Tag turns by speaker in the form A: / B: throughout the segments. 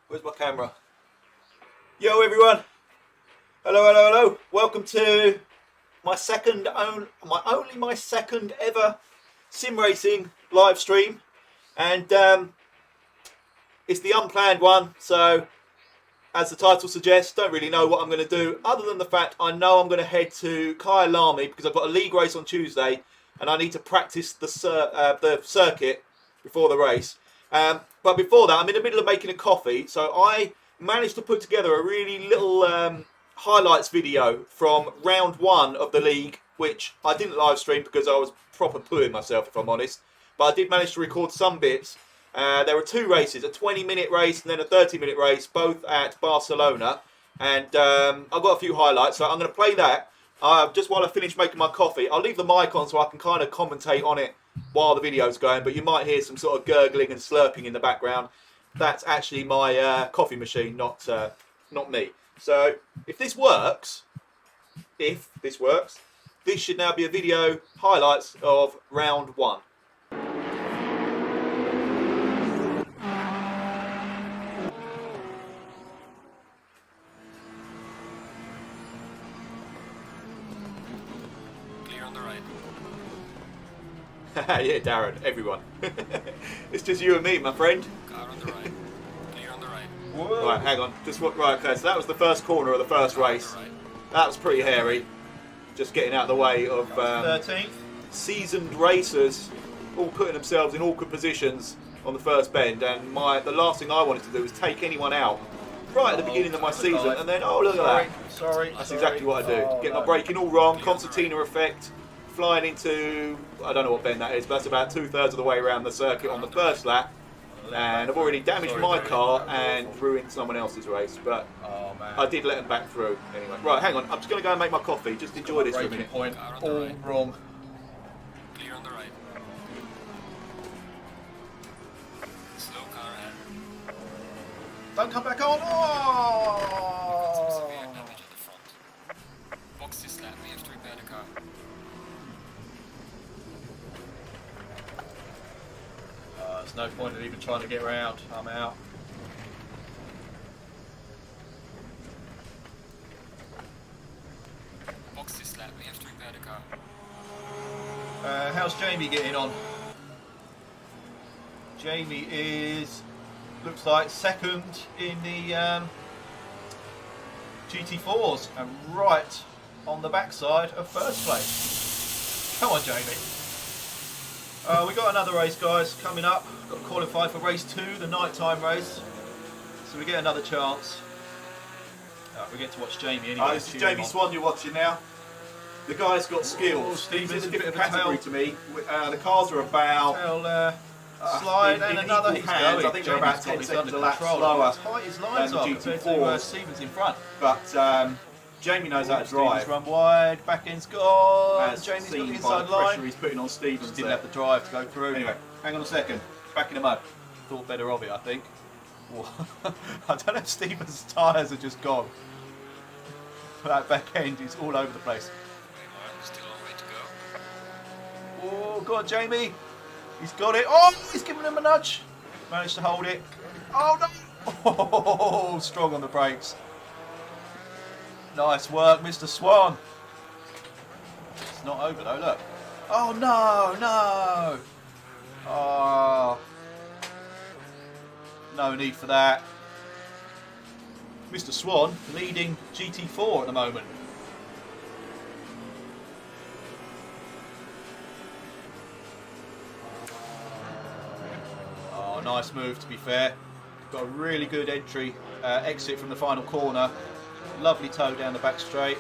A: Where's my camera? Yo everyone! Hello, hello, hello! Welcome to my second ever sim racing live stream, and it's the unplanned one. So, as the title suggests, don't really know what I'm going to do, other than the fact I know I'm going to head to Kyalami because I've got a league race on Tuesday, and I need to practice the circuit before the race. But before that, I'm in the middle of making a coffee, so I managed to put together a really little highlights video from round one of the league, which I didn't live stream because I was proper pooing myself, if I'm honest. But I did manage to record some bits. There were two races, a 20-minute race and then a 30-minute race, both at Barcelona. And I've got a few highlights, so I'm going to play that just while I finish making my coffee. I'll leave the mic on so I can kind of commentate on it while the video's going, but you might hear some sort of gurgling and slurping in the background. That's actually my coffee machine, not me. So if this works, this should now be a video highlights of round one.
B: Clear on the right.
A: Yeah, Darren, everyone. It's just you and me, my friend.
B: Car on the right. Clear on the right.
A: Whoa. Right, hang on. Right, okay, so that was the first corner of the first race.
B: Right.
A: That was pretty hairy. Just getting out of the way of
C: 13th.
A: Seasoned racers all putting themselves in awkward positions on the first bend, and the last thing I wanted to do was take anyone out right at the beginning of my season, and then, oh, look at that.
C: Sorry.
A: That's exactly what I do. Get my braking all wrong, concertina effect, flying into, I don't know what bend that is, but that's about 2/3 of the way around the circuit on the first lap. And I've already damaged my car and ruined someone else's race, but I did let them back through anyway. Right, hang on, I'm just going to go and make my coffee. Just enjoy this for a minute.
C: Point
B: Car on the
C: all
B: right.
C: wrong.
B: Clear on the right. Slow car ahead.
C: Don't come back on. Oh!
B: Severe damage at the front. Box this lap, we have to repair the car.
C: there's no point in even trying to get around. I'm out.
B: Box this lap, we have to repair the car.
C: How's Jamie getting on? Jamie looks like second in the GT4s and right on the backside of first place. Come on, Jamie. We got another race, guys, coming up. Got to qualify for race 2, the nighttime race. So we get another chance. We get to watch Jamie anyway.
A: This is Jamie Swan you're watching now. The guy's got skills.
C: Stephen's
A: He's in a
C: a bit
A: different
C: of a
A: category
C: tail.
A: to me. The cars are about
C: Slide
A: in
C: and another.
A: equal
C: He's
A: hands.
C: going.
A: I think they're about
C: Jamie's
A: 10
C: got this
A: seconds
C: under
A: a lap
C: control.
A: slower
C: As tight his lines
A: than
C: are
A: the
C: compared to
A: GT4s.
C: Stephen's in front.
A: But Jamie knows how to
C: Stephen's
A: drive.
C: run wide, back end's gone.
A: As
C: Jamie's got the
A: seen by
C: inside
A: the pressure
C: line.
A: he's putting on Stevens
C: Just didn't
A: there.
C: have the drive to go through.
A: Anyway, hang on a second. Back in the mud.
C: Thought better of it, I think. I don't know if Stephen's tyres are just gone. That back end is all over the place.
B: Still a long way to go.
C: Oh, go on, Jamie. He's got it. Oh, he's giving him a nudge. Managed to hold it. Oh, no. Oh, strong on the brakes. Nice work, Mr. Swan. It's not over, though, look. Oh, no, no. Oh. No need for that. Mr. Swan leading GT4 at the moment. Oh, nice move, to be fair. Got a really good entry, exit from the final corner. Lovely toe down the back straight.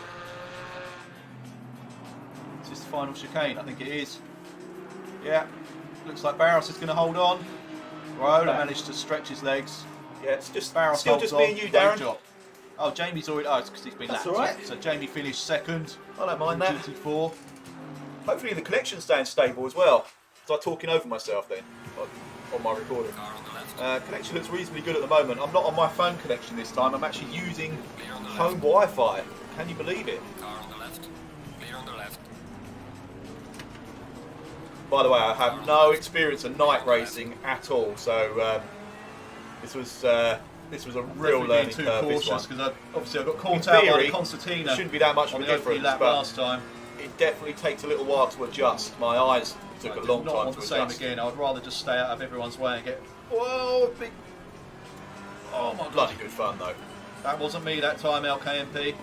C: Is this the final chicane? I think it is. Yeah, looks like Barros is going to hold on. Raiola managed to stretch his legs.
A: Yeah, it's just
C: Barros
A: still
C: holds
A: just me
C: on.
A: and you,
C: Great
A: Darren.
C: job. Oh, Jamie's already. Oh, it's because he's been
A: That's
C: lapped.
A: all right.
C: So Jamie finished second.
A: I don't mind
C: in
A: that.
C: GT4.
A: Hopefully the connection stays stable as well. It's like talking over myself then on my recording.
B: Car on the left.
A: Connection looks reasonably good at the moment. I'm not on my phone connection this time. I'm actually using
B: Clear on the
A: home
B: left.
A: Wi-Fi. Can you believe it?
B: Car on the left. Clear on the left.
A: By the way, I have no experience of night racing at all, so this was a real
C: Definitely
A: learning
C: being too
A: curve. This one.
C: cautious because obviously I got caught
A: In
C: out by
A: theory,
C: the Concertina.
A: It shouldn't be that much of
C: on
A: a
C: the opening
A: difference,
C: lap
A: but
C: last time.
A: it definitely takes a little while to adjust. My eyes took a
C: I
A: long
C: did not
A: time
C: want
A: to
C: the same
A: adjust.
C: again. I would rather just stay out of everyone's way and get. Whoa, big. Oh my god.
A: Bloody good fun though.
C: That wasn't me that time, LKMP.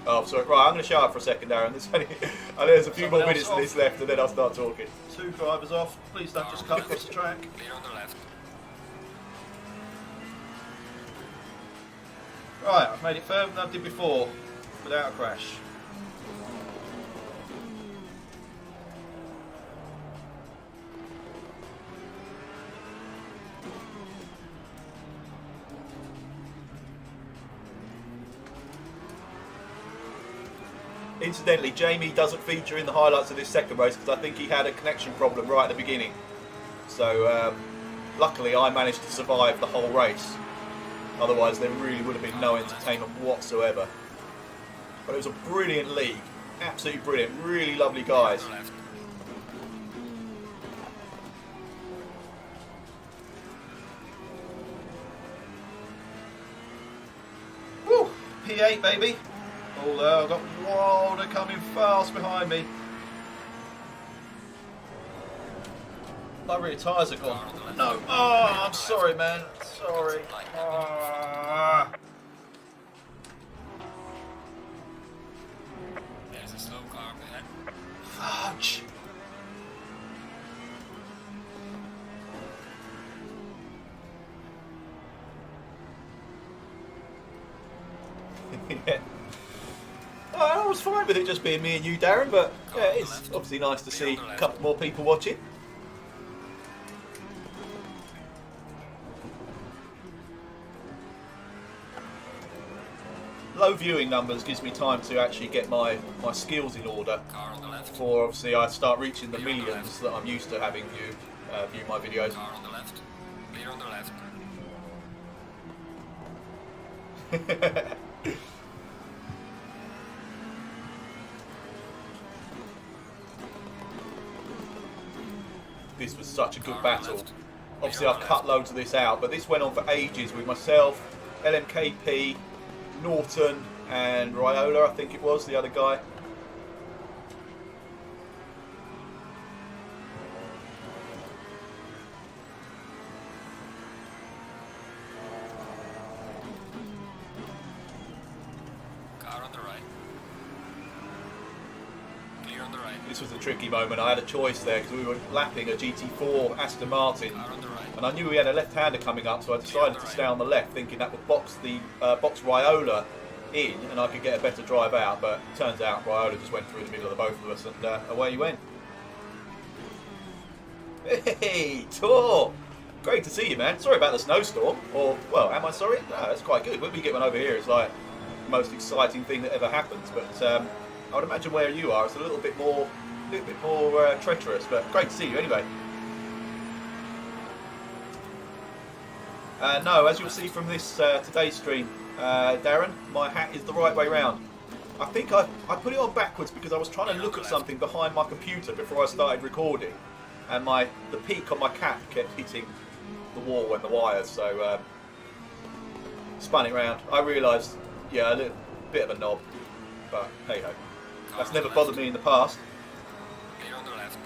A: Oh, sorry. Right, I'm going to shut up for a second, Darren. There's a few
C: Someone
A: more
C: else
A: minutes
C: off.
A: of this left, and then I'll start talking.
C: 2 drivers off. Please don't just cut across the track.
B: Clear on the left.
C: Right, I've made it further than I did before without a crash.
A: Incidentally, Jamie doesn't feature in the highlights of this second race because I think he had a connection problem right at the beginning. So, luckily, I managed to survive the whole race. Otherwise, there really would have been no entertainment whatsoever. But it was a brilliant league. Absolutely brilliant. Really lovely guys.
B: On the left.
C: Woo! P8, baby. Although I've got Wilder coming fast behind me. My rear tyres are gone. No. Oh, I'm sorry, man. Sorry. Ah.
B: There's a slow car up ahead.
C: Fudge.
A: Yeah. I was fine with it just being me and you, Darren, but yeah, it's obviously nice to see a couple more people watching. Low viewing numbers gives me time to actually get my skills in order
B: Car on the left.
A: before obviously I start reaching the millions that I'm used to having you view my videos.
B: Car on the left. Clear on the left.
A: This was such a good
B: Car on the
A: battle.
B: left.
A: obviously I've cut loads of this out, but this went on for ages with myself, LMKP, Norton and Riola, I think it was, the other guy.
B: Car on the right. Clear on the right.
A: This was a tricky moment. I had a choice there because we were lapping a GT4 Aston Martin,
B: Car on the right.
A: and I knew we had a left-hander coming up, so I decided to stay on the left, thinking that would box Riola in, and I could get a better drive out. But it turns out Riola just went through the middle of the both of us, and away he went. Hey, Tor! Great to see you, man. Sorry about the snowstorm. Or, well, am I sorry? No, that's quite good. When we get one over here, it's like the most exciting thing that ever happens. But I would imagine where you are, it's a little bit more treacherous. But great to see you anyway. No, as you'll see from this today's stream, Darren, my hat is the right way round. I think I put it on backwards because I was trying to look at something behind my computer before I started recording, and the peak on my cap kept hitting the wall and the wires, so spun it round. I realised, yeah, a little bit of a knob, but hey ho, that's never bothered me in the past.
B: Clear on the left.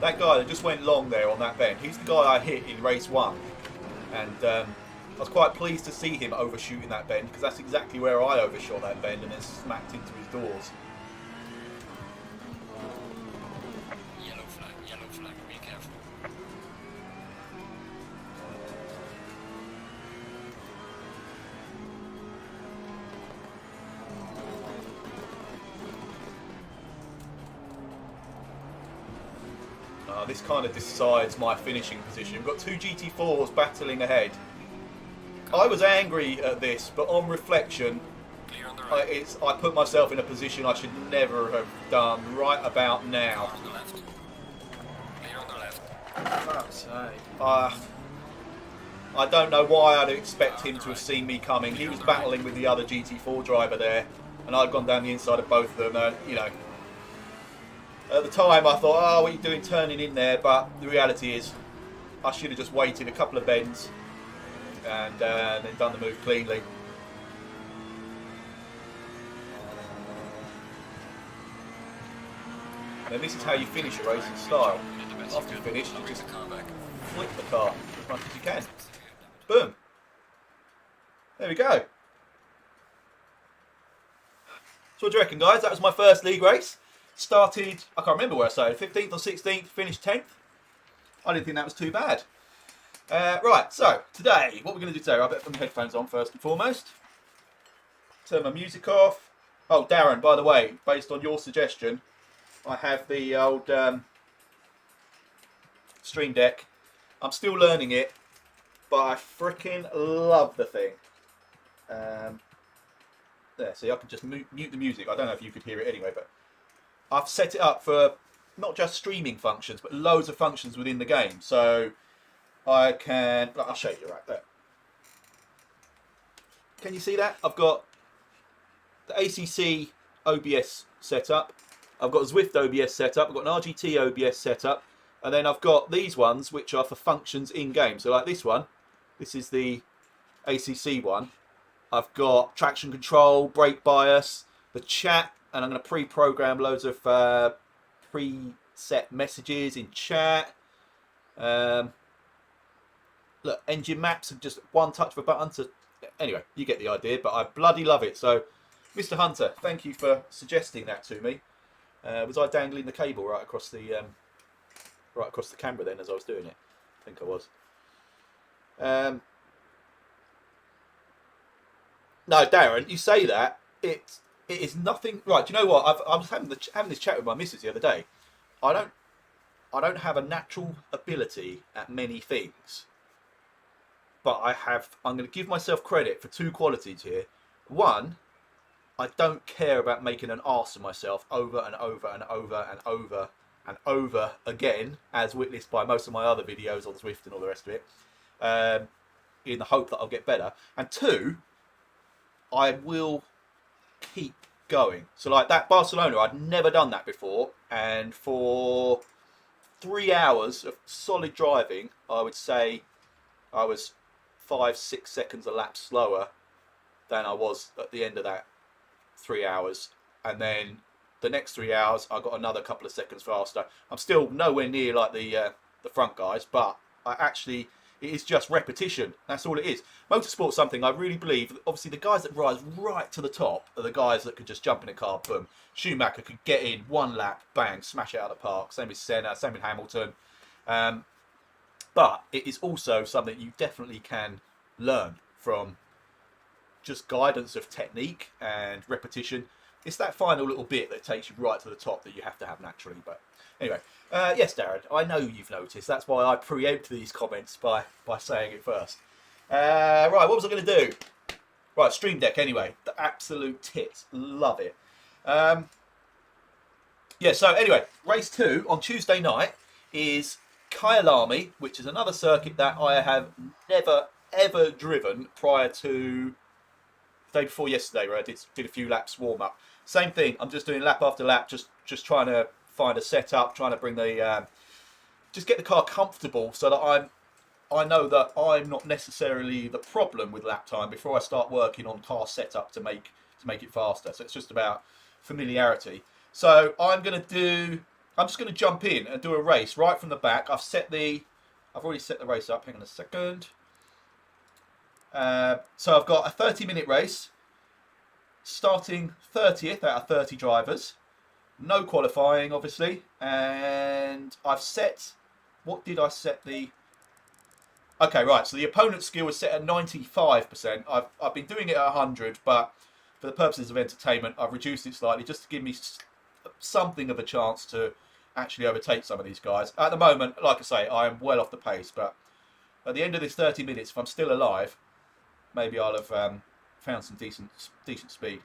A: That guy that just went long there on that bend, he's the guy I hit in race 1, and I was quite pleased to see him overshooting that bend, because that's exactly where I overshot that bend and then smacked into his doors.
B: Yellow flag, be careful.
A: This kind of decides my finishing position. We've got two GT4s battling ahead. I was angry at this, but on reflection,
B: Clear on the right.
A: I put myself in a position I should never have done right about now.
B: Car on the left. Clear on the left.
C: Fuck's sake.
A: I don't know why I'd expect him to have seen me coming. He was battling with the other GT4 driver there, and I'd gone down the inside of both of them. You know, at the time I thought, oh, what are you doing turning in there? But the reality is, I should have just waited a couple of bends and then done the move cleanly. And this is how you finish a race in style. After you finish, you just
B: Car back.
A: flick the car as much as you can. Boom. There we go. So what do you reckon, guys? That was my first league race. Started, I can't remember where I started, 15th or 16th, finished 10th. I didn't think that was too bad. Right, so today, what we're going to do today, I better put my headphones on first and foremost. Turn my music off. Oh, Darren, by the way, based on your suggestion, I have the old Stream Deck. I'm still learning it, but I freaking love the thing. There, see, I can just mute the music. I don't know if you could hear it anyway, but I've set it up for not just streaming functions, but loads of functions within the game. So I can, I'll show you right there. Can you see that? I've got the ACC OBS set up. I've got Zwift OBS set up. I've got an RGT OBS set up. And then I've got these ones, which are for functions in-game. So like this one, this is the ACC one. I've got traction control, brake bias, the chat, and I'm going to pre-program loads of preset messages in chat. Look, engine maps are just one touch of a button. To anyway, you get the idea, but I bloody love it. So, Mr. Hunter, thank you for suggesting that to me. Was I dangling the cable right across the camera then as I was doing it? I think I was. No, Darren, you say that it is nothing. Right? Do you know what? I was having this chat with my missus the other day. I don't have a natural ability at many things, but I'm going to give myself credit for two qualities here. One, I don't care about making an arse of myself over and over and over and over and over again, as witnessed by most of my other videos on Zwift and all the rest of it, in the hope that I'll get better. And two, I will keep going. So like that Barcelona, I'd never done that before, and for 3 hours of solid driving, I would say I was 5-6 seconds a lap slower than I was at the end of that 3 hours, and then the next 3 hours I got another couple of seconds faster. I'm still nowhere near like the front guys, but it is just repetition. That's all it is. Motorsport's something I really believe. Obviously, the guys that rise right to the top are the guys that could just jump in a car, boom. Schumacher could get in one lap, bang, smash it out of the park. Same with Senna, same with Hamilton. But it is also something you definitely can learn from just guidance of technique and repetition. It's that final little bit that takes you right to the top that you have to have naturally. But anyway, yes, Darren, I know you've noticed. That's why I preempt these comments by saying it first. Right, what was I going to do? Right, Stream Deck anyway. The absolute tits. Love it. Yeah, so anyway, race 2 on Tuesday night is Kyalami, which is another circuit that I have never, ever driven prior to the day before yesterday, where I did a few laps warm up. Same thing, I'm just doing lap after lap, just trying to find a setup, trying to bring the just get the car comfortable so that I know that I'm not necessarily the problem with lap time before I start working on car setup to make it faster. So it's just about familiarity. So I'm just going to jump in and do a race right from the back. I've already set the race up. Hang on a second. So I've got a 30-minute race, starting 30th out of 30 drivers. No qualifying, obviously. And I've set... What did I set the... Okay, right. So the opponent's skill is set at 95%. I've been doing it at 100, but for the purposes of entertainment, I've reduced it slightly just to give me something of a chance to actually overtake some of these guys. At the moment, like I say, I am well off the pace, but at the end of this 30 minutes, if I'm still alive, maybe I'll have found some decent speed.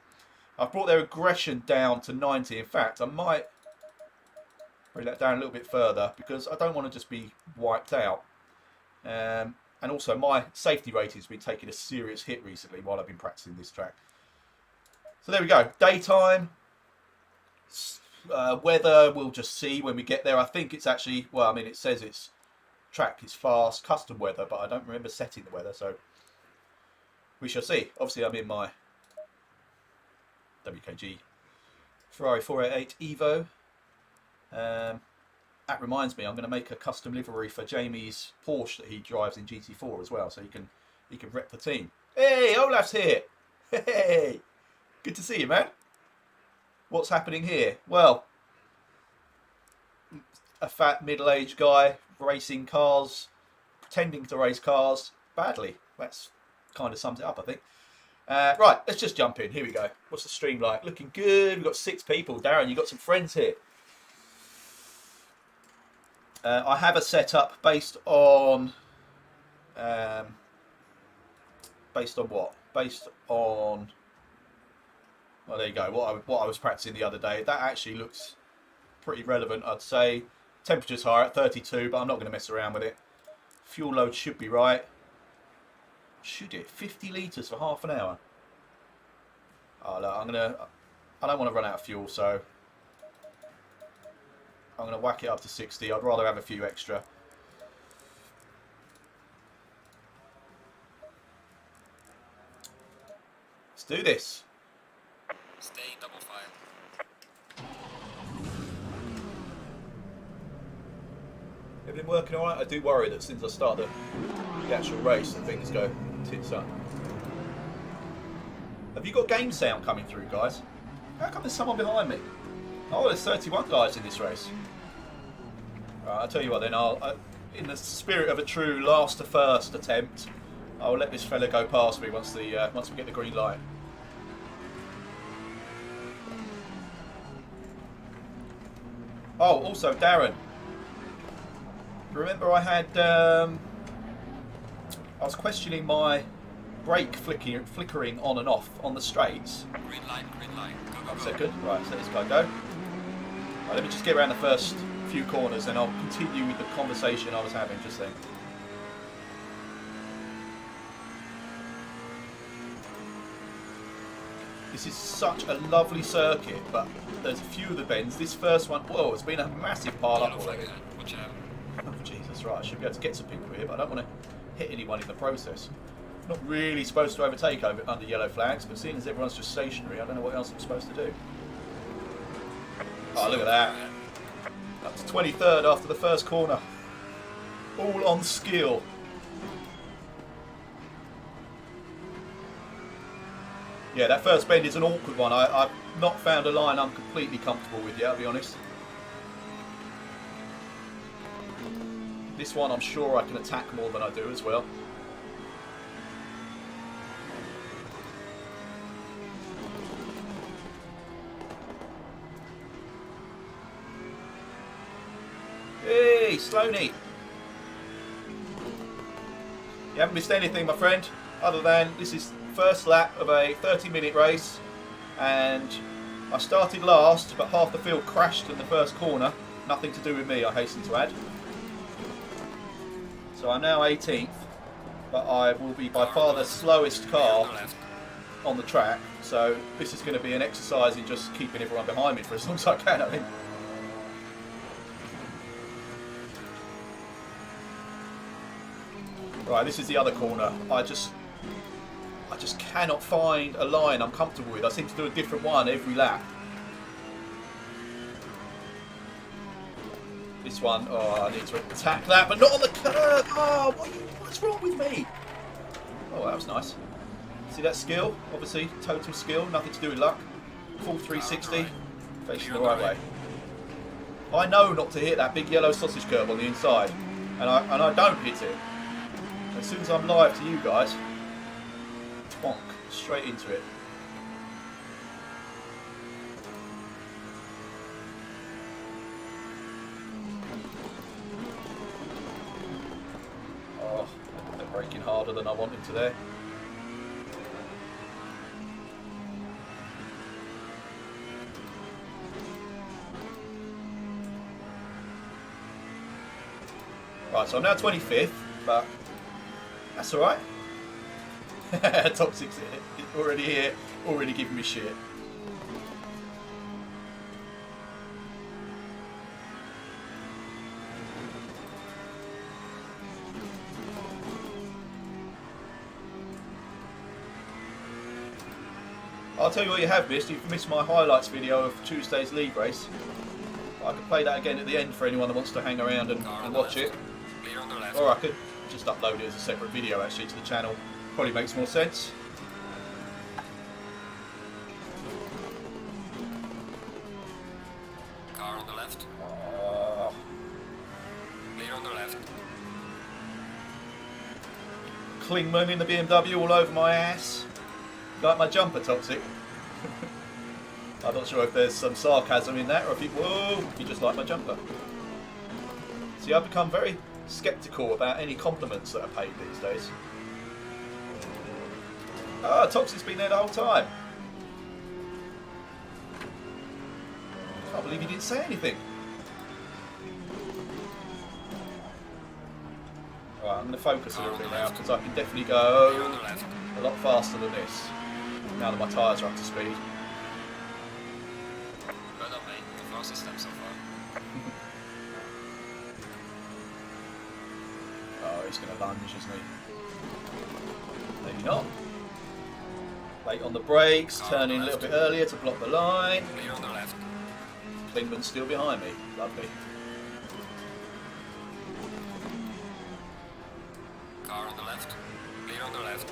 A: I've brought their aggression down to 90. In fact, I might bring that down a little bit further because I don't want to just be wiped out. And also, my safety rating has been taking a serious hit recently while I've been practicing this track. So there we go. Daytime. Weather, we'll just see when we get there. I think it's actually, well, I mean, it says it's track is fast, custom weather, but I don't remember setting the weather, so we shall see. Obviously, I'm in my WKG Ferrari 488 Evo. That reminds me, I'm going to make a custom livery for Jamie's Porsche that he drives in GT4 as well, so he can rep the team. Hey, Olaf's here. Hey, good to see you, man. What's happening here? Well, a fat middle-aged guy racing cars, pretending to race cars badly. That's kind of sums it up, I think. Right, let's just jump in. Here we go. What's the stream like? Looking good. We've got 6 people. Darren, you've got some friends here. I have a setup based on what? Based on, well, there you go. What I was practicing the other day. That actually looks pretty relevant, I'd say. Temperature's higher at 32, but I'm not going to mess around with it. Fuel load should be right. Should it? 50 litres for half an hour. Oh, look, I don't want to run out of fuel, so I'm going to whack it up to 60. I'd rather have a few extra. Let's do this.
B: Stay double file.
A: Everything working alright? I do worry that since I started the actual race, that things go tits up. Have you got game sound coming through, guys? How come there's someone behind me? Oh, there's 31 guys in this race. Right, I'll tell you what then, in the spirit of a true last to first attempt, I'll let this fella go past me once we get the green light. Oh, also, Darren, remember I had, I was questioning my brake flickering on and off on the straights.
B: Green light, go, go,
A: 1
B: go.
A: second, right, so this guy go. Right, let me just get around the first few corners and I'll continue with the conversation I was having just then.
C: This is such a lovely circuit, but there's a few of the bends. This first one, whoa, it's been a massive pile up
B: Yellow
C: already.
B: flag, watch out.
C: Oh, Jesus, right, I should be able to get some people here, but I don't want to hit anyone in the process. Not really supposed to overtake under yellow flags, but seeing as everyone's just stationary, I don't know what else I'm supposed to do. Oh, look at that. That was 23rd after the first corner. All on skill. Yeah, that first bend is an awkward one. I've not found a line I'm completely comfortable with yet, I'll be honest. This one I'm sure I can attack more than I do as well. Hey, Sloaney! You haven't missed anything, my friend, other than this is first lap of a 30-minute race, and I started last, but half the field crashed in the first corner. Nothing to do with me, I hasten to add. So I'm now 18th, but I will be by far the slowest car on the track. So this is going to be an exercise in just keeping everyone behind me for as long as I can, I think. Right, this is the other corner. I just cannot find a line I'm comfortable with. I seem to do a different one every lap. This one, oh, I need to attack that, but not on the curve. Oh, what's wrong with me? Oh, that was nice. See that skill? Obviously, total skill, nothing to do with luck. Full 360, facing the right way. I know not to hit that big yellow sausage curve on the inside, and I don't hit it. As soon as I'm live to you guys, bonk, straight into it. Oh, they're braking harder than I wanted to there. Right, so I'm now 25th, but that's alright. Top 6 already here, already giving me shit. I'll tell you what you have missed. You've missed my highlights video of Tuesday's league race. I could play that again at the end for anyone that wants to hang around and watch it. Or I could just upload it as a separate video actually to the channel. Probably makes more sense.
B: Car on the left. Clear on the left.
C: Klingman in the BMW all over my ass. Like my jumper, Toxic. I'm not sure if there's some sarcasm in that or if you just like my jumper. See, I've become very sceptical about any compliments that are paid these days. Ah, Toxic's been there the whole time. Can't believe he didn't say anything. Right, I'm going to focus a little bit now because I can definitely go a lot faster than this now that my tyres are up to speed.
B: Well done, mate. The fastest lap so far.
C: Oh, he's going to lunge, isn't he? Maybe not. Late on the brakes, turning a little bit earlier to block the line.
B: Clear on the left.
C: Klingman's still behind me. Lovely.
B: Car on the left. Clear on the left.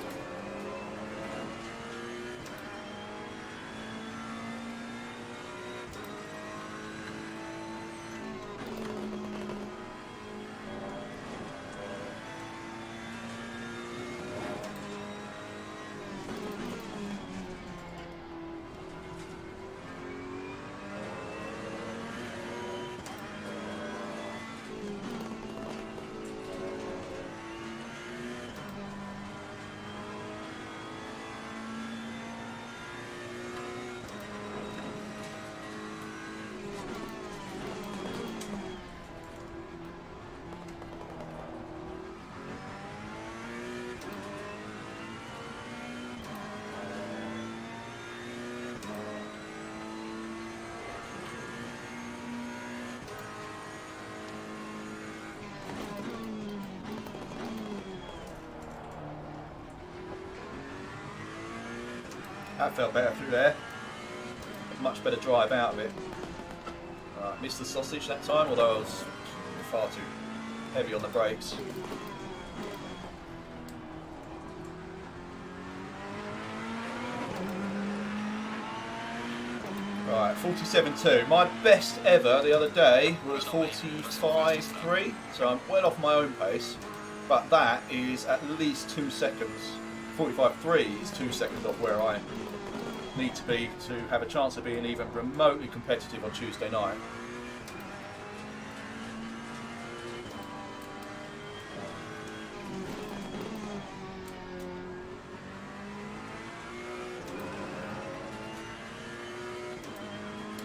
C: That felt better through there. Much better drive out of it. Missed the sausage that time, although I was far too heavy on the brakes. Right, 47.2. My best ever the other day was 45.3, so I'm well off my own pace, but that is at least 2 seconds. 45.3 is 2 seconds off where I need to be to have a chance of being even remotely competitive on Tuesday night.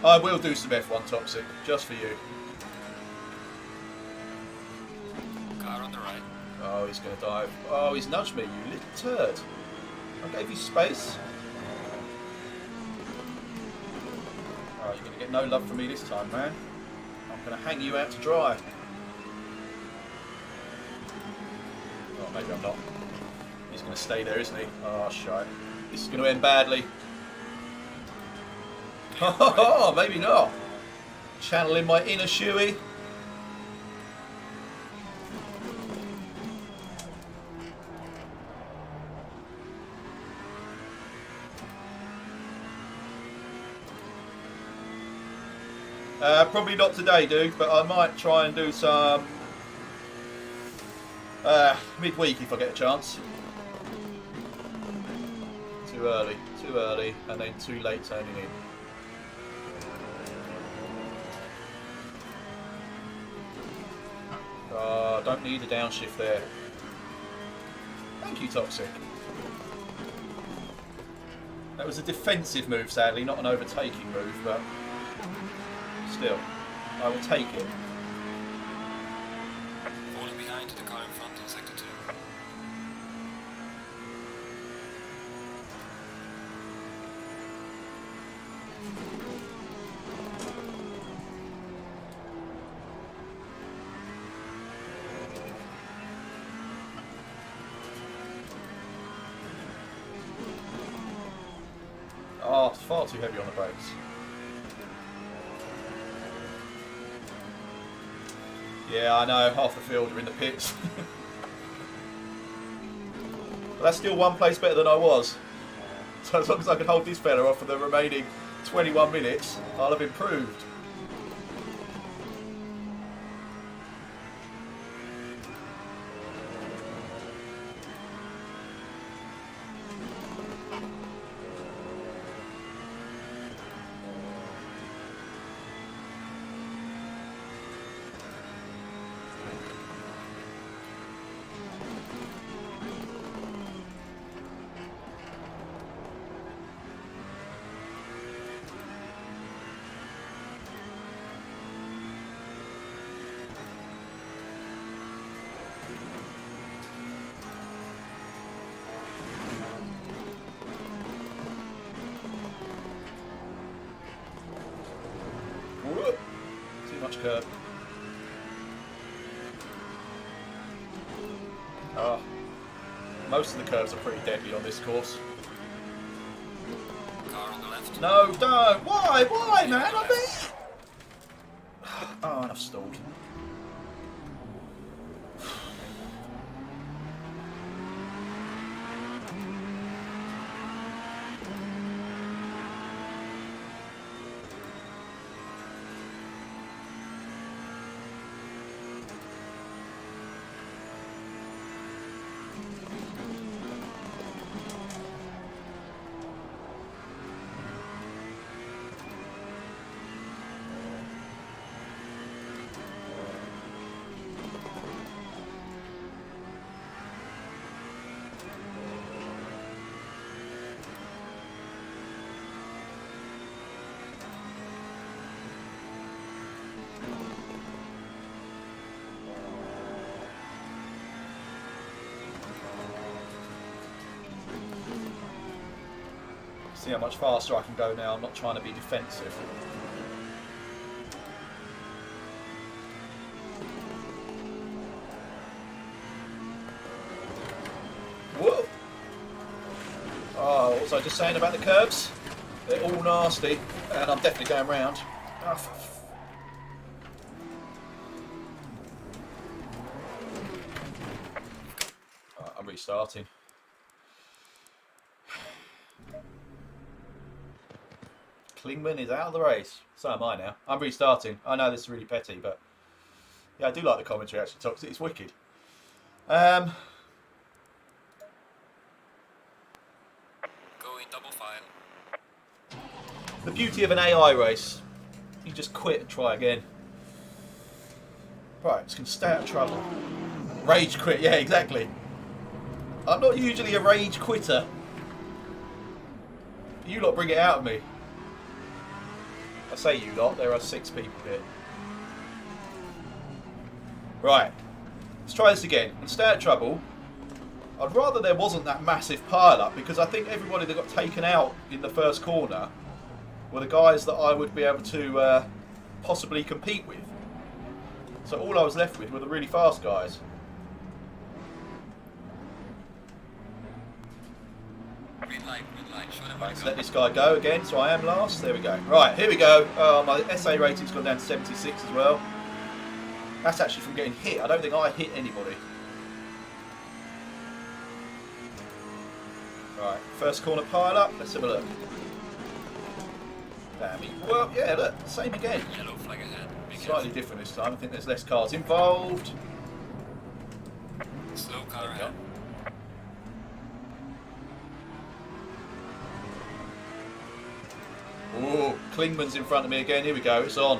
C: I will do some F1 Toxic, just for you.
B: Car on the right.
C: Oh, he's going to dive. Oh, he's nudged me, you little turd. I gave you space. Oh, you're going to get no love from me this time, man. I'm going to hang you out to dry. Oh, maybe I'm not. He's going to stay there, isn't he? Oh, shite. This is going to end badly. Oh, maybe not. Channeling my inner Shuey. Probably not today, dude, but I might try and do some midweek if I get a chance. Too early, and then too late turning in. Oh, don't need a downshift there. Thank you, Toxic. That was a defensive move, sadly, not an overtaking move, but still, I will take it.
B: Falling behind the car in front in sector 2.
C: Oh, it's far too heavy on the brakes. Yeah, I know, half the field are in the pits. But that's still one place better than I was. So as long as I can hold this fella off for the remaining 21 minutes, I'll have improved. Whoop. Too much curb. Oh. Most of the curves are pretty deadly on this course.
B: Car on the left.
C: No, don't! Why? Why, man? I mean... Oh, and I've stalled. See how much faster I can go now. I'm not trying to be defensive. Whoa! Oh, what was was I just saying about the curbs? They're all nasty, and I'm definitely going round. Oh, right, I'm restarting. Klingman is out of the race. So am I now. I'm restarting. I know this is really petty, but yeah, I do like the commentary actually, Toxic. It's wicked.
B: Go in double file.
C: The beauty of an AI race, you just quit and try again. Right, just gonna stay out of trouble. Rage quit, yeah, exactly. I'm not usually a rage quitter. You lot bring it out of me. I say you lot, there are 6 people here. Right, let's try this again. And stay out of trouble. I'd rather there wasn't that massive pile up, because I think everybody that got taken out in the first corner were the guys that I would be able to possibly compete with. So all I was left with were the really fast guys.
B: Green light, show them
C: Right,
B: where
C: so
B: to
C: let
B: go.
C: this guy go again, so I am last. There we go. Right, here we go. My SA rating's gone down to 76 as well. That's actually from getting hit. I don't think I hit anybody. Right, first corner pile up. Let's have a look. Damn it. Well, yeah, look, same again.
B: Yellow flag ahead. Be
C: Slightly different this time. I think there's less cars involved.
B: careful. Slow car ahead.
C: Oh, Klingman's in front of me again. Here we go. It's on.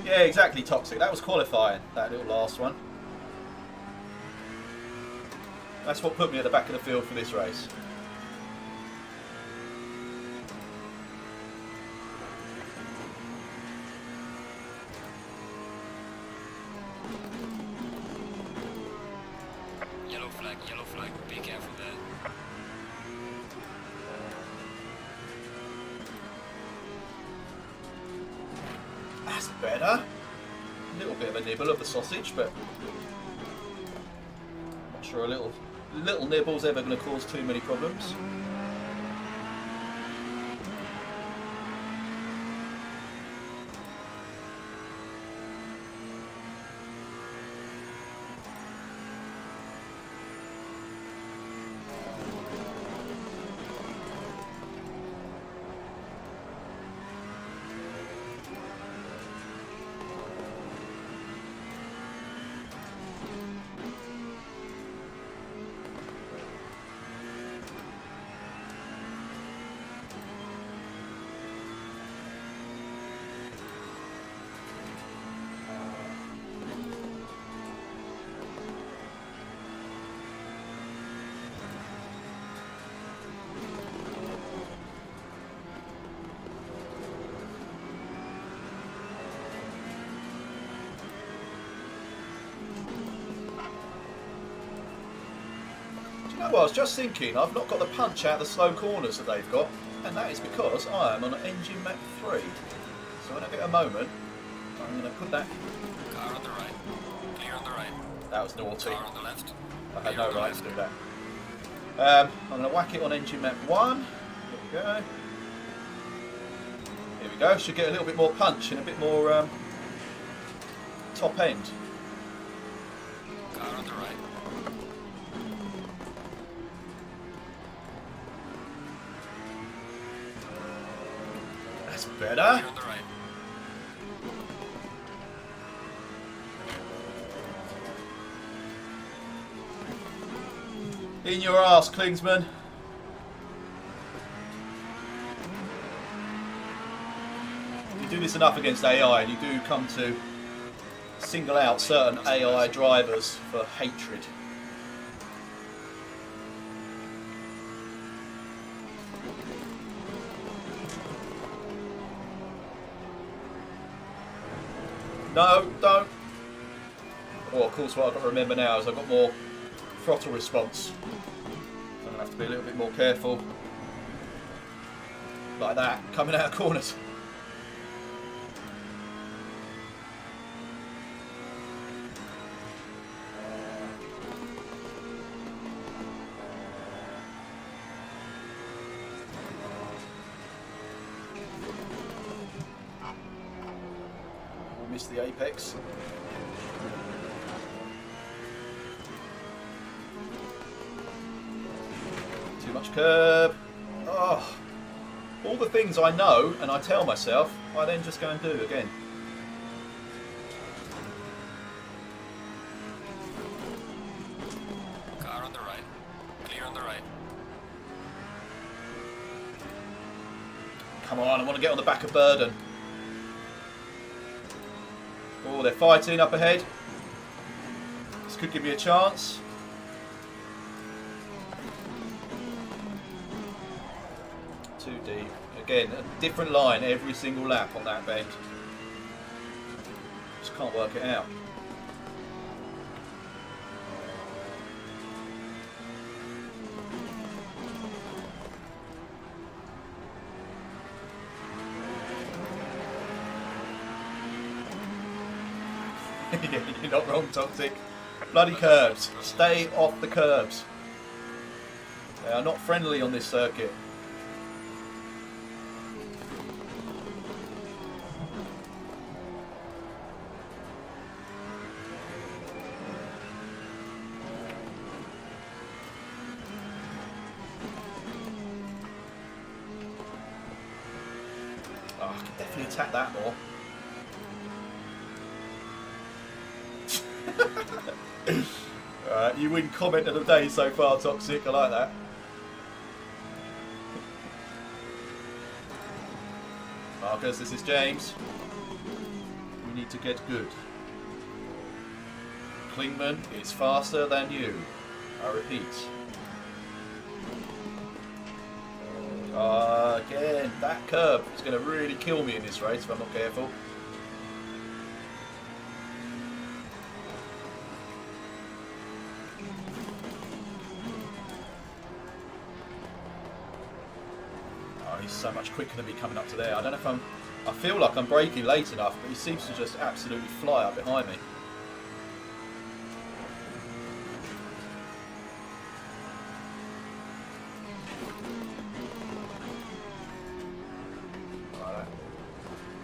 C: Yeah, exactly, Toxic. That was qualifying, that little last one. That's what put me at the back of the field for this race.
B: Yellow flag, be careful there.
C: That's better. A little bit of a nibble of the sausage, but not sure a little nibble's ever going to cause too many problems. You know what, I was just thinking, I've not got the punch out of the slow corners that they've got, and that is because I am on engine map 3. So when I get a moment, I'm going to put that...
B: Car on the right. Clear on the right.
C: That was naughty.
B: Car on the left.
C: I had
B: Clear
C: no
B: on the
C: right to
B: left.
C: do that. I'm going to whack it on engine map 1. There we go. Here we go. Should get a little bit more punch and a bit more top end.
B: Car on the right.
C: That's better.
B: Clear on the right.
C: In your ass, Klingsman. You do this enough against AI, and you do come to single out certain AI drivers for hatred. No, don't. Oh, of course, what I've got to remember now is I've got more throttle response. So I'm going to have to be a little bit more careful. Like that, coming out of corners. Missed the apex. Too much curb. Oh, all the things I know and I tell myself, I then just go and do again.
B: Car on the right. Clear on the right.
C: Come on, I want to get on the back of Burden. Oh, they're fighting up ahead. This could give me a chance. Too deep. Again, a different line every single lap on that bend. Just can't work it out. You're not wrong, Toxic. Bloody curbs. Stay off the curbs. They are not friendly on this circuit. Oh, I could definitely attack that more. You win comment of the day so far, Toxic. I like that. Marcus, this is James. We need to get good. Klingman is faster than you. I repeat. Again, that curb is going to really kill me in this race if I'm not careful. He's so much quicker than me coming up to there. I don't know if I feel like I'm braking late enough, but he seems to just absolutely fly up behind me.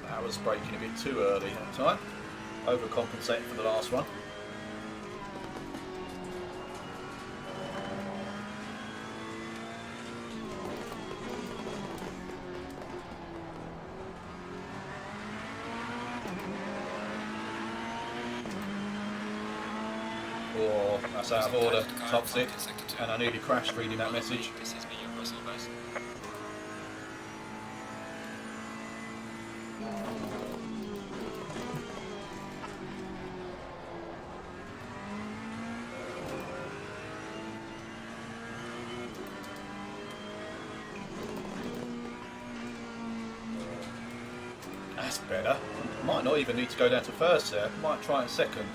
C: That was braking a bit too early that time. Overcompensating for the last one. Oh, that's out of order, Toxic, and I nearly crashed reading that message.
B: This is me, your Russell bus.
C: That's better. Might not even need to go down to first there. Might try it second.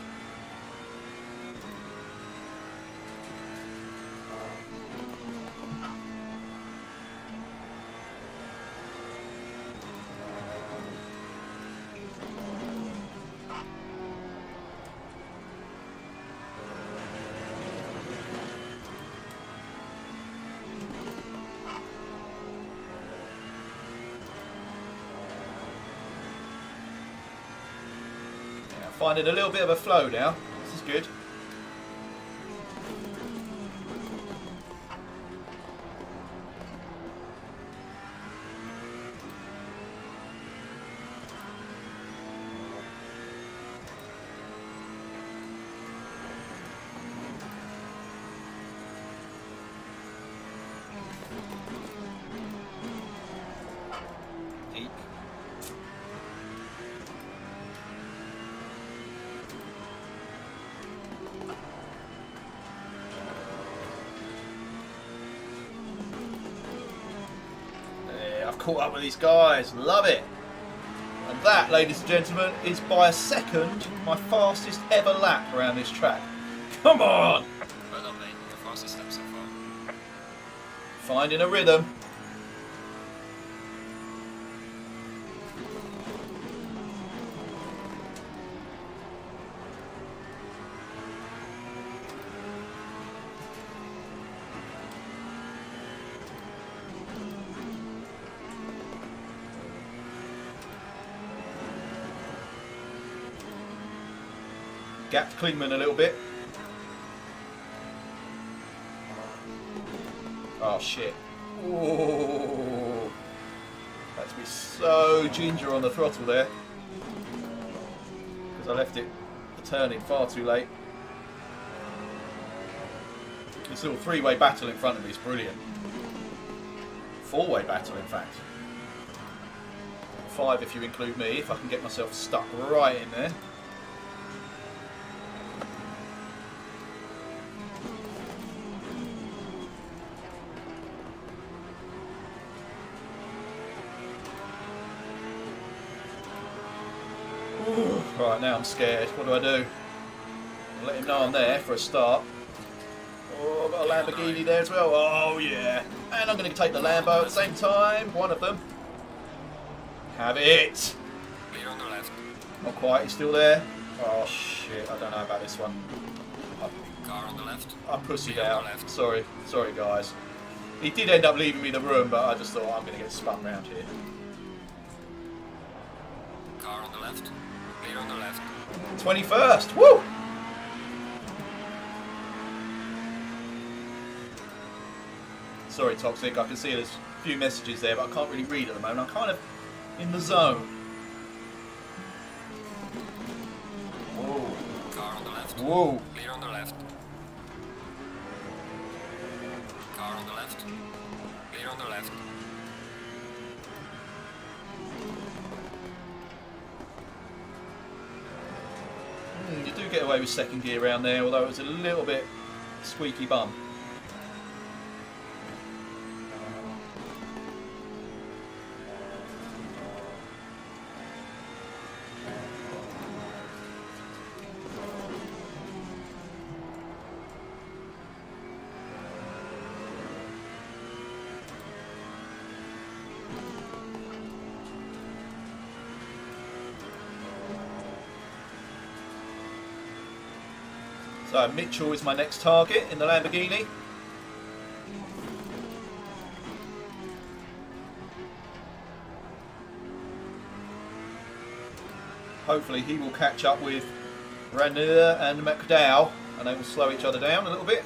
C: Finding a little bit of a flow now. This is good. Deep. caught up with these guys. Love it. And that, ladies and gentlemen, is by a second my fastest ever lap around this track. Come on!
B: Well done, mate. Your fastest lap so far.
C: Finding a rhythm. Gapped Klingman a little bit. Oh shit. Ooh. Had to be so ginger on the throttle there. Because I left it turning far too late. This little three-way battle in front of me is brilliant. Four-way battle, in fact. Five if you include me, if I can get myself stuck right in there. Right, now I'm scared. What do? I'll let him know I'm there for a start. Oh, I've got a Lamborghini there as well. Oh, yeah. And I'm going to take the Lambo at the same time. One of them. Have it.
B: Clear on the left.
C: Not quite. He's still there. Oh, shit. I don't know about this one.
B: Car on the left.
C: I pussied
B: Clear on
C: out.
B: the left.
C: Sorry, guys. He did end up leaving me the room, but I just thought I'm going to get spun round here.
B: Car on the left. Clear on the left.
C: 21st. Woo! Sorry, Toxic. I can see there's a few messages there, but I can't really read at the moment. I'm kind of in the zone. Whoa.
B: Car on the left.
C: Whoa.
B: Clear on the left. Car on the left. Clear on the left.
C: You do get away with second gear around there, although it was a little bit squeaky bum. So Mitchell is my next target in the Lamborghini. Hopefully he will catch up with Ranier and McDowell and they will slow each other down a little bit.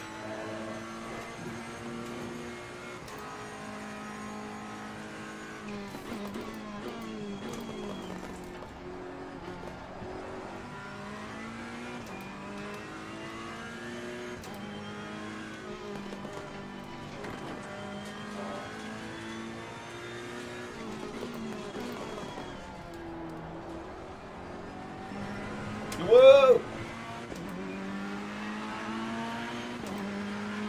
C: Whoa!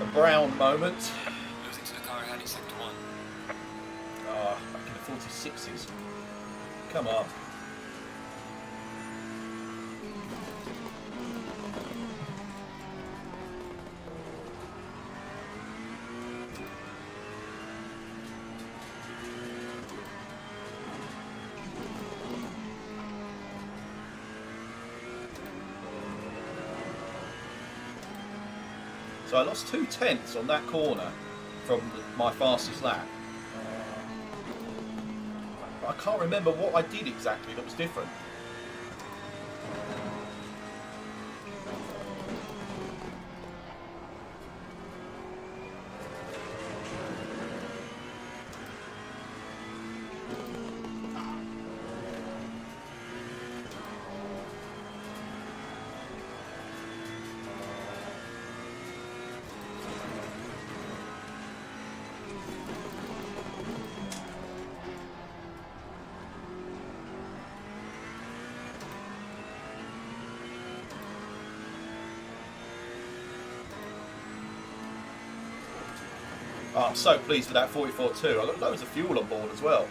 C: A Brown moment.
B: Losing to the car ahead in sector 1.
C: Ah, back in the 46s. Come on. So I lost 2/10 on that corner from my fastest lap. I can't remember what I did exactly that was different. Oh, I'm so pleased with that 44.2. I got loads of fuel on board as well.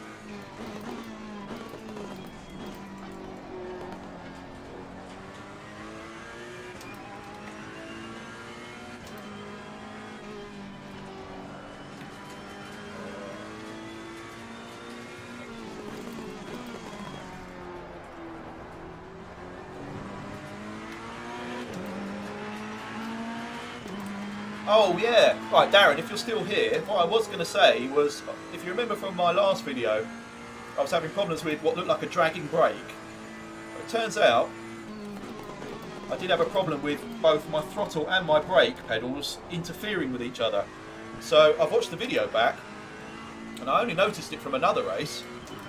C: Oh yeah, right Darren, if you're still here, what I was going to say was, if you remember from my last video, I was having problems with what looked like a dragging brake. It turns out I did have a problem with both my throttle and my brake pedals interfering with each other. So I've watched the video back, and I only noticed it from another race.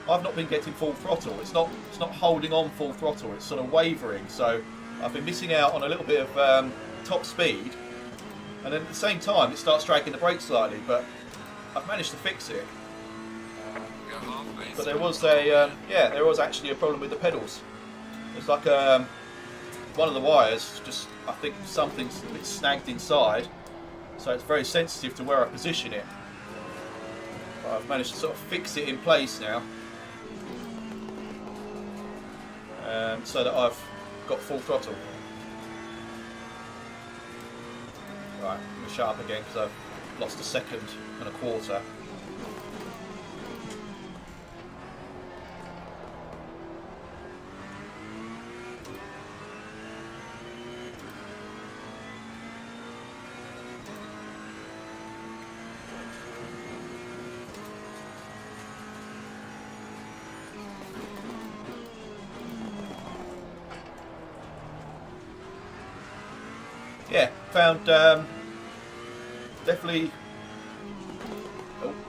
C: I've not been getting full throttle. It's not holding on full throttle. It's sort of wavering. So I've been missing out on a little bit of top speed, and then at the same time it starts dragging the brake slightly. But I've managed to fix it. But there was there was actually a problem with the pedals. It's like one of the wires, just I think something's a bit snagged inside, so it's very sensitive to where I position it. But I've managed to sort of fix it in place now, so that I've got full throttle. Right, I'm going to shut up again because I've lost a second and a quarter. Yeah, found definitely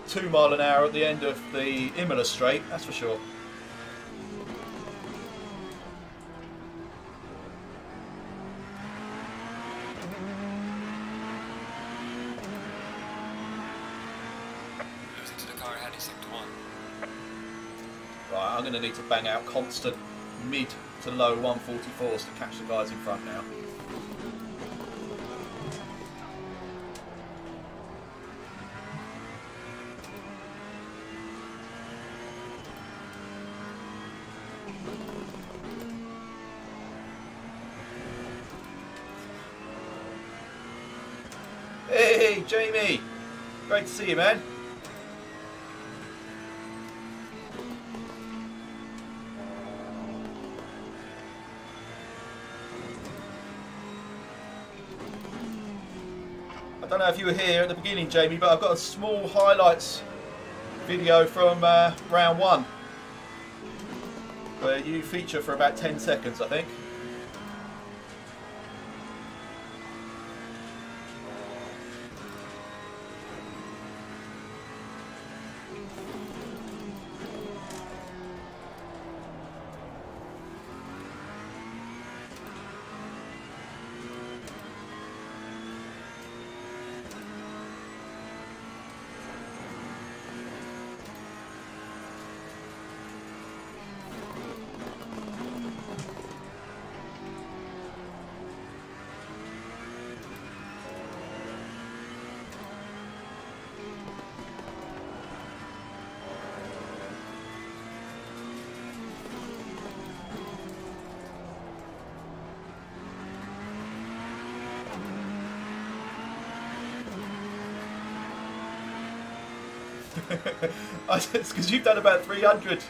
C: 2 miles an hour at the end of the Imola straight, that's for sure.
B: Losing to the car ahead in sector 1.
C: Right, I'm going to need to bang out constant mid to low 144s to catch the guys in front now. Hey, Jamie! Great to see you, man. I don't know if you were here at the beginning, Jamie, but I've got a small highlights video from round 1 where you feature for about 10 seconds, I think. It's because you've done about 300,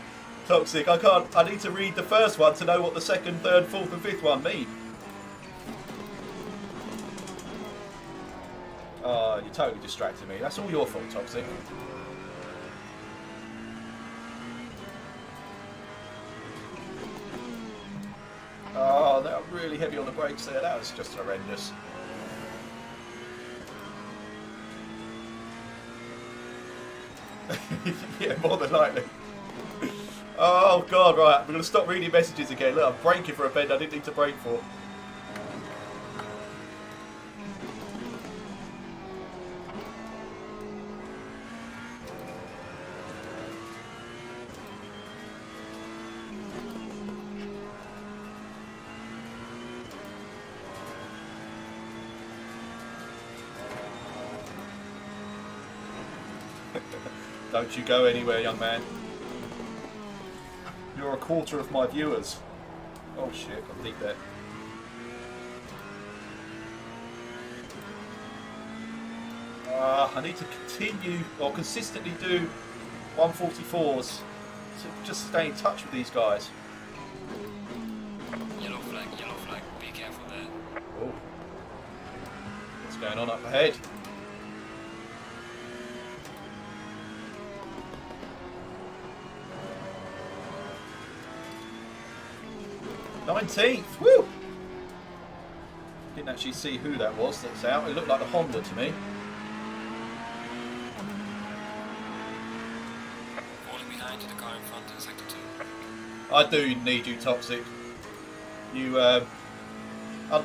C: Toxic. I need to read the first one to know what the second, third, fourth and fifth one mean. Oh, you're totally distracting me. That's all your fault, Toxic. Oh, they were really heavy on the brakes there. That was just horrendous. Yeah, more than likely. Oh god, right, I'm going to stop reading messages again. Look, I'm braking for a bend I didn't need to brake for. Don't you go anywhere, young man. You're a quarter of my viewers. Oh shit, I'm deep there. I need to continue or consistently do 144s to just stay in touch with these guys.
B: Yellow flag, be careful there.
C: Oh. What's going on up ahead? '19th. Woo! Didn't actually see who that was that's out. It looked like the Honda to me.
B: Falling behind to the car in front in sector 2.
C: I do need you, Toxic. You, other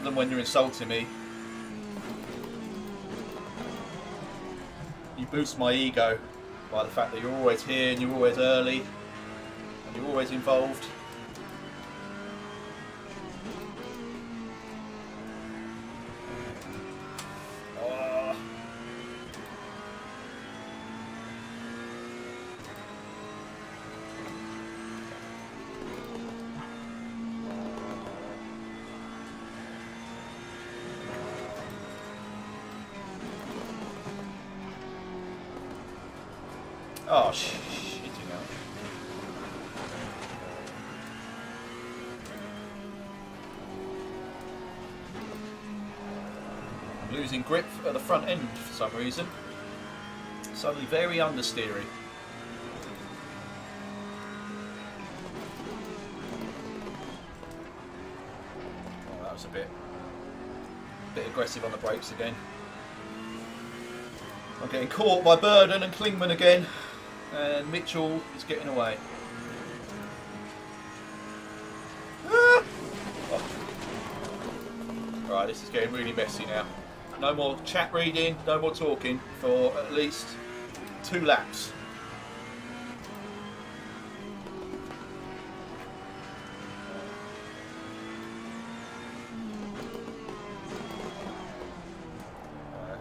C: than when you're insulting me, you boost my ego by the fact that you're always here and you're always early and you're always involved. Oh, shitting out. I'm losing grip at the front end for some reason. Suddenly very understeery. Oh, that was a bit aggressive on the brakes again. I'm getting caught by Burden and Klingman again. And Mitchell is getting away. Ah! Oh. Right, this is getting really messy now. No more chat reading, no more talking for at least 2 laps.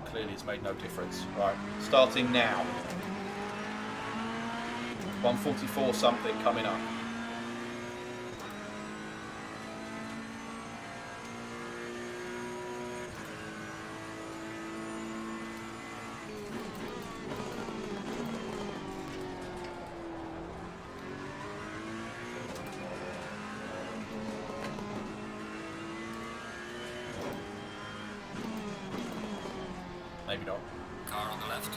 C: Clearly it's made no difference. Right, starting now. 144 something coming up. Maybe not.
B: Car on the left.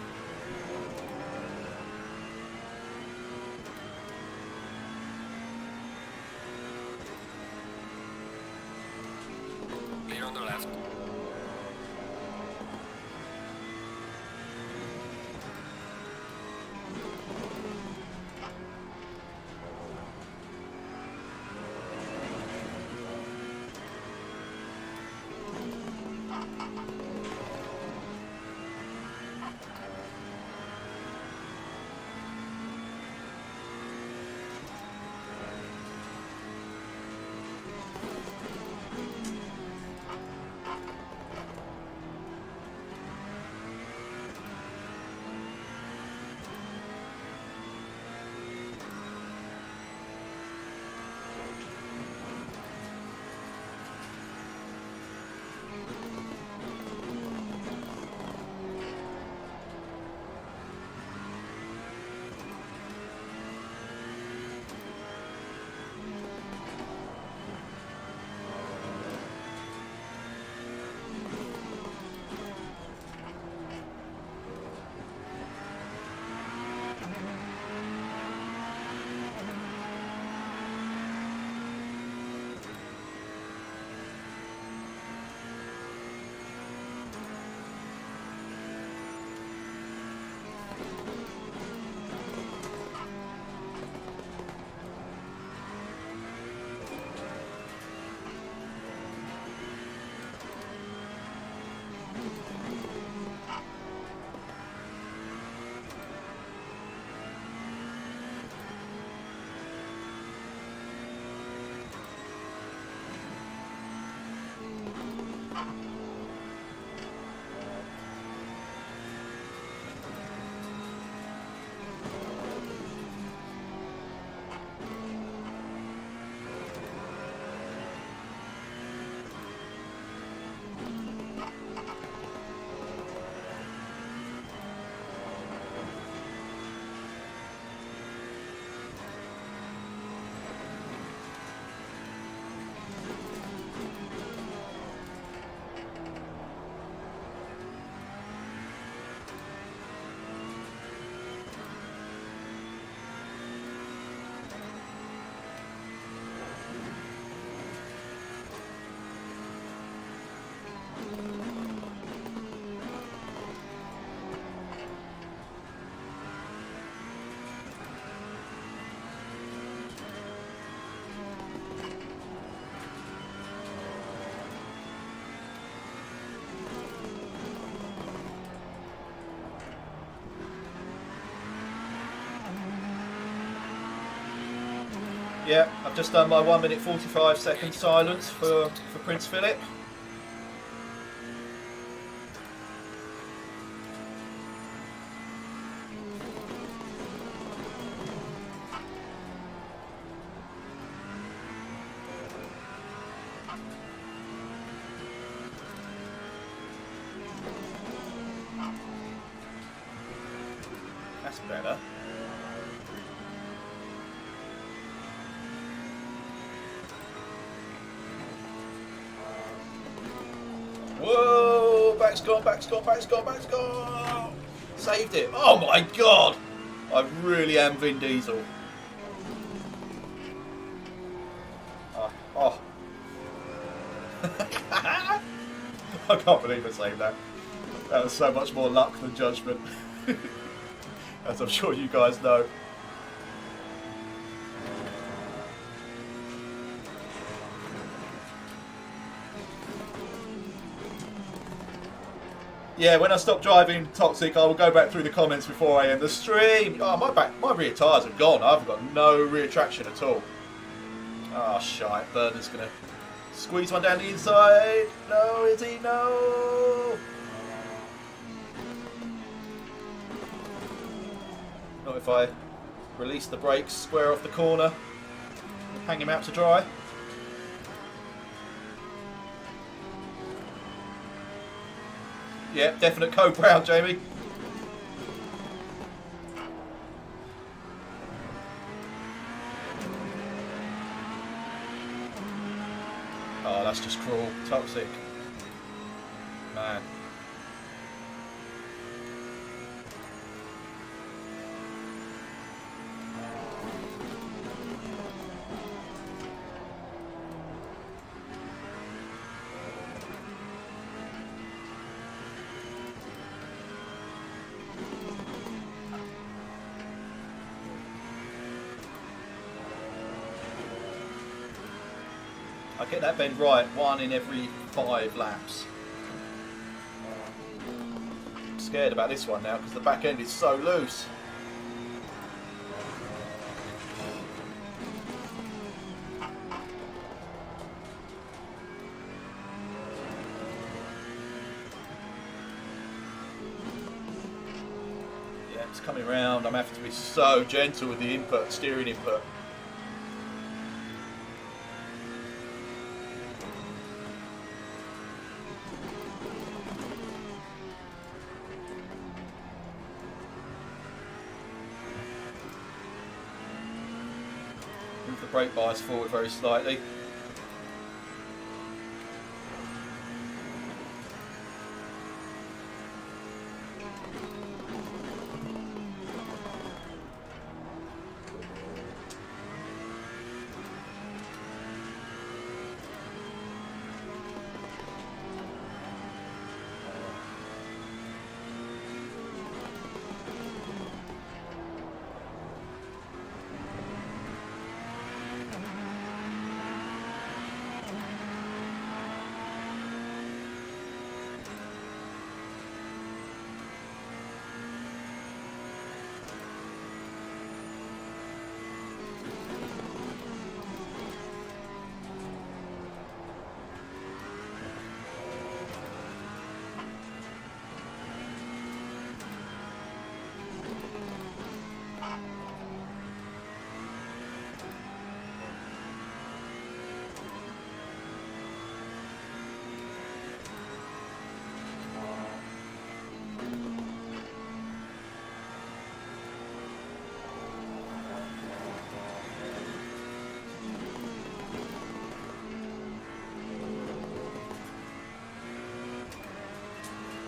B: Clear on the left.
C: Yeah, I've just done my 1 minute 45 second silence for Prince Philip. That's better. Whoa! Back's gone, back's gone, back's gone, back's gone! Saved it. Oh my god! I really am Vin Diesel. Oh. I can't believe I saved that. That was so much more luck than judgment. As I'm sure you guys know. Yeah, when I stop driving Toxic, I will go back through the comments before I end the stream. Oh, my rear tyres are gone. I've got no rear traction at all. Oh, shite. Burner's going to squeeze one down the inside. No, is he? No. Not if I release the brakes, square off the corner, hang him out to dry. Yeah, definite code brown, Jamie. Oh, that's just cruel. Toxic. Man. I get that bend right 1 in every 5 laps. I'm scared about this one now because the back end is so loose. Yeah, it's coming round. I'm having to be so gentle with the input, steering input. Move the brake bias forward very slightly.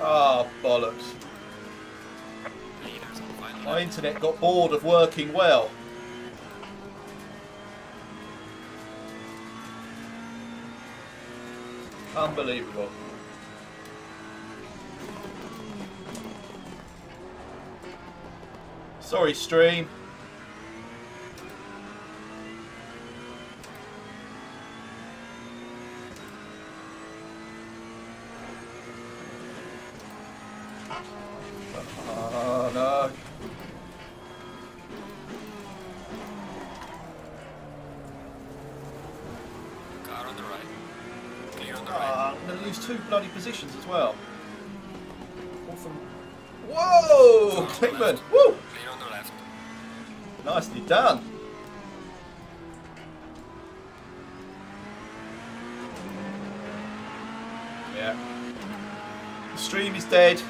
C: Ah, bollocks. My internet got bored of working well. Unbelievable. Sorry, stream. Oh no.
B: Car on the right. Clear on the right.
C: Ah, I'm going to lose 2 bloody positions as well. All from... Whoa! Kingman! Woo!
B: Clear on the left.
C: Nicely done. Yeah. The stream is dead.